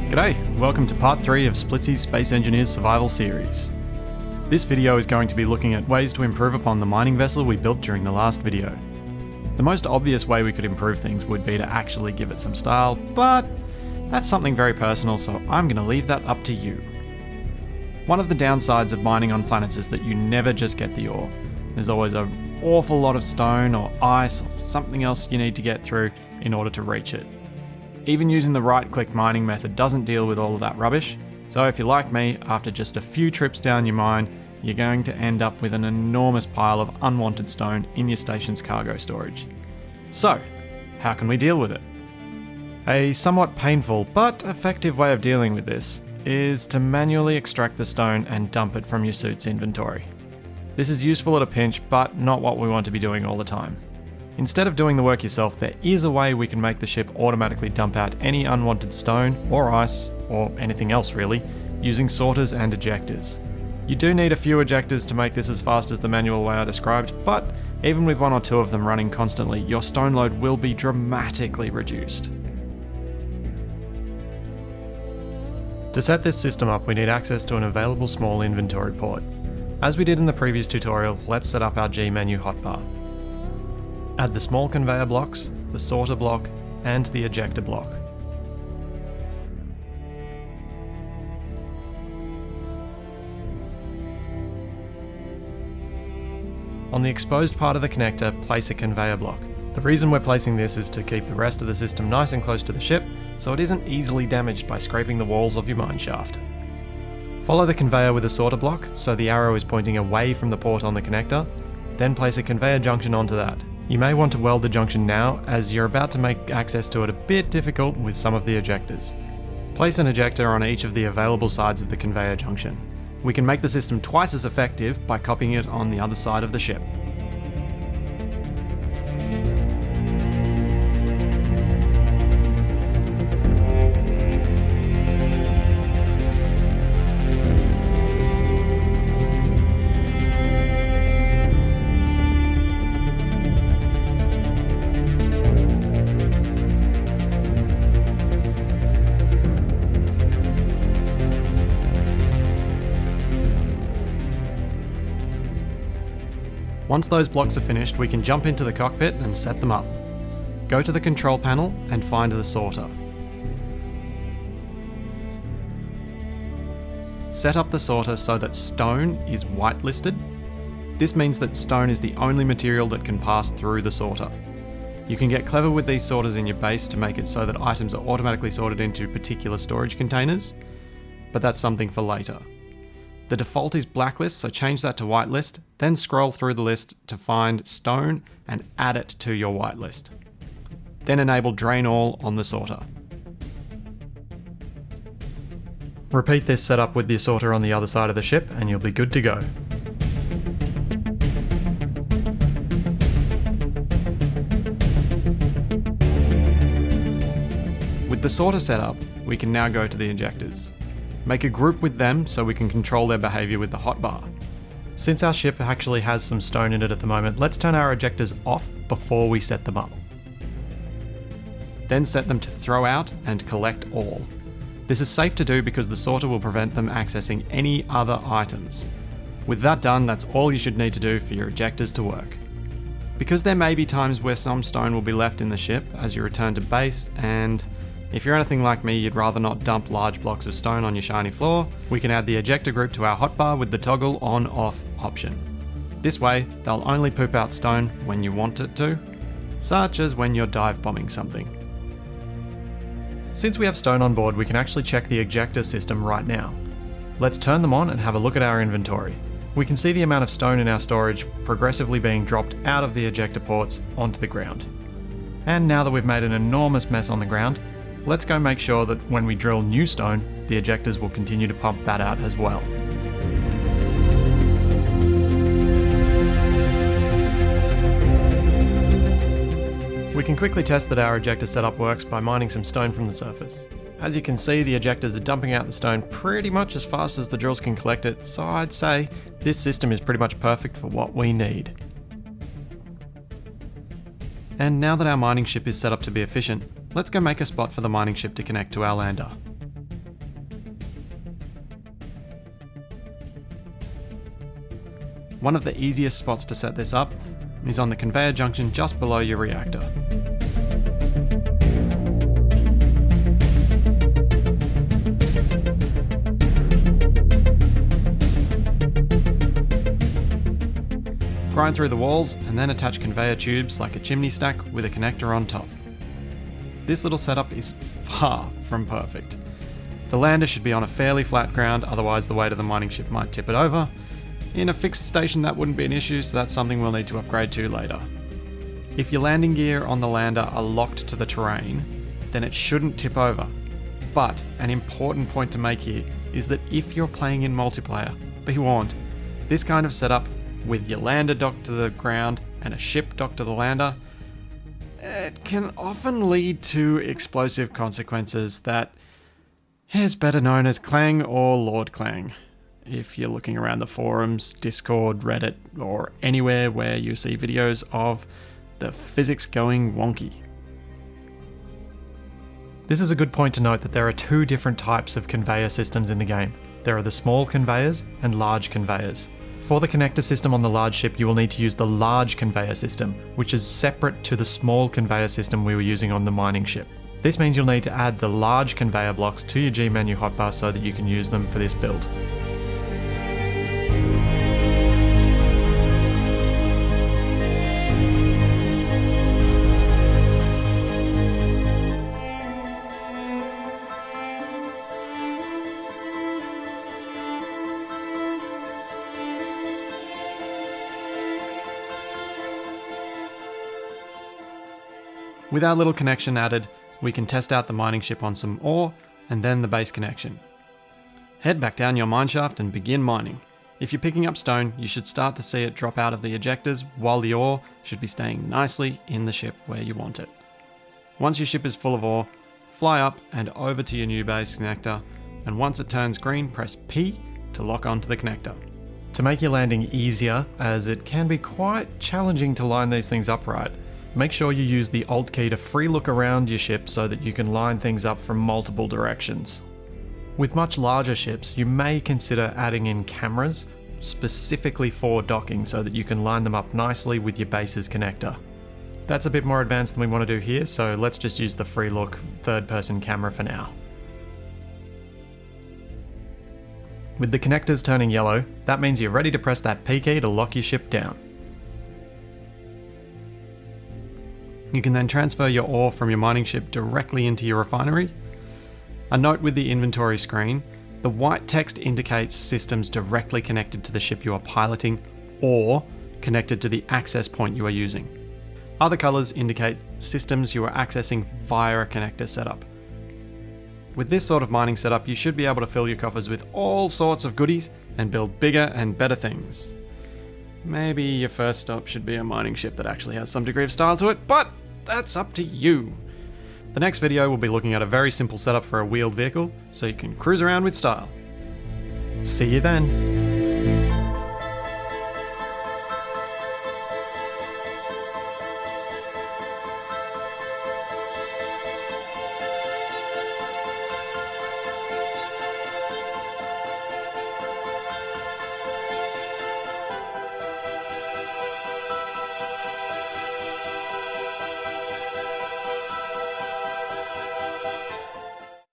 G'day, welcome to part 3 of Splitsy's Space Engineers Survival Series. This video is going to be looking at ways to improve upon the mining vessel we built during the last video. The most obvious way we could improve things would be to actually give it some style, but that's something very personal, so I'm going to leave that up to you. One of the downsides of mining on planets is that you never just get the ore. There's always an awful lot of stone or ice or something else you need to get through in order to reach it. Even using the right-click mining method doesn't deal with all of that rubbish, so if you're like me, after just a few trips down your mine, you're going to end up with an enormous pile of unwanted stone in your station's cargo storage. So, how can we deal with it? A somewhat painful but effective way of dealing with this is to manually extract the stone and dump it from your suit's inventory. This is useful at a pinch, but not what we want to be doing all the time. Instead of doing the work yourself, there is a way we can make the ship automatically dump out any unwanted stone or ice, or anything else really, using sorters and ejectors. You do need a few ejectors to make this as fast as the manual way I described, but even with 1 or 2 of them running constantly, your stone load will be dramatically reduced. To set this system up, we need access to an available small inventory port. As we did in the previous tutorial, let's set up our G menu hotbar. Add the small conveyor blocks, the sorter block, and the ejector block. On the exposed part of the connector, place a conveyor block. The reason we're placing this is to keep the rest of the system nice and close to the ship, so it isn't easily damaged by scraping the walls of your mine shaft. Follow the conveyor with a sorter block, so the arrow is pointing away from the port on the connector, then place a conveyor junction onto that. You may want to weld the junction now, as you're about to make access to it a bit difficult with some of the ejectors. Place an ejector on each of the available sides of the conveyor junction. We can make the system twice as effective by copying it on the other side of the ship. Once those blocks are finished, we can jump into the cockpit and set them up. Go to the control panel and find the sorter. Set up the sorter so that stone is whitelisted. This means that stone is the only material that can pass through the sorter. You can get clever with these sorters in your base to make it so that items are automatically sorted into particular storage containers, but that's something for later. The default is blacklist, so change that to whitelist, then scroll through the list to find stone and add it to your whitelist. Then enable drain all on the sorter. Repeat this setup with the sorter on the other side of the ship and you'll be good to go. With the sorter set up, we can now go to the ejectors. Make a group with them so we can control their behaviour with the hotbar. Since our ship actually has some stone in it at the moment, let's turn our ejectors off before we set them up. Then set them to throw out and collect all. This is safe to do because the sorter will prevent them accessing any other items. With that done, that's all you should need to do for your ejectors to work. Because there may be times where some stone will be left in the ship as you return to base, and if you're anything like me, you'd rather not dump large blocks of stone on your shiny floor, we can add the ejector group to our hotbar with the toggle on-off option. This way, they'll only poop out stone when you want it to, such as when you're dive bombing something. Since we have stone on board, we can actually check the ejector system right now. Let's turn them on and have a look at our inventory. We can see the amount of stone in our storage progressively being dropped out of the ejector ports onto the ground. And now that we've made an enormous mess on the ground, let's go make sure that when we drill new stone, the ejectors will continue to pump that out as well. We can quickly test that our ejector setup works by mining some stone from the surface. As you can see, the ejectors are dumping out the stone pretty much as fast as the drills can collect it, so I'd say this system is pretty much perfect for what we need. And now that our mining ship is set up to be efficient, let's go make a spot for the mining ship to connect to our lander. One of the easiest spots to set this up is on the conveyor junction just below your reactor. Grind through the walls and then attach conveyor tubes like a chimney stack with a connector on top. This little setup is far from perfect. The lander should be on a fairly flat ground, otherwise the weight of the mining ship might tip it over. In a fixed station that wouldn't be an issue, so that's something we'll need to upgrade to later. If your landing gear on the lander are locked to the terrain, then it shouldn't tip over. But an important point to make here is that if you're playing in multiplayer, be warned, this kind of setup with your lander docked to the ground and a ship docked to the lander, it can often lead to explosive consequences that is better known as Clang or Lord Clang. If you're looking around the forums, Discord, Reddit, or anywhere where you see videos of the physics going wonky. This is a good point to note that there are two different types of conveyor systems in the game. There are the small conveyors and large conveyors. For the connector system on the large ship, you will need to use the large conveyor system, which is separate to the small conveyor system we were using on the mining ship. This means you'll need to add the large conveyor blocks to your G menu hotbar so that you can use them for this build. With our little connection added, we can test out the mining ship on some ore and then the base connection. Head back down your mineshaft and begin mining. If you're picking up stone, you should start to see it drop out of the ejectors, while the ore should be staying nicely in the ship where you want it. Once your ship is full of ore, fly up and over to your new base connector, and once it turns green, press P to lock onto the connector. To make your landing easier, as it can be quite challenging to line these things up right, make sure you use the Alt key to free look around your ship so that you can line things up from multiple directions. With much larger ships, you may consider adding in cameras specifically for docking so that you can line them up nicely with your base's connector. That's a bit more advanced than we want to do here, so let's just use the free look third-person camera for now. With the connectors turning yellow, that means you're ready to press that P key to lock your ship down. You can then transfer your ore from your mining ship directly into your refinery. A note with the inventory screen, the white text indicates systems directly connected to the ship you are piloting or connected to the access point you are using. Other colours indicate systems you are accessing via a connector setup. With this sort of mining setup, you should be able to fill your coffers with all sorts of goodies and build bigger and better things. Maybe your first stop should be a mining ship that actually has some degree of style to it, but that's up to you. The next video will be looking at a very simple setup for a wheeled vehicle, so you can cruise around with style. See you then.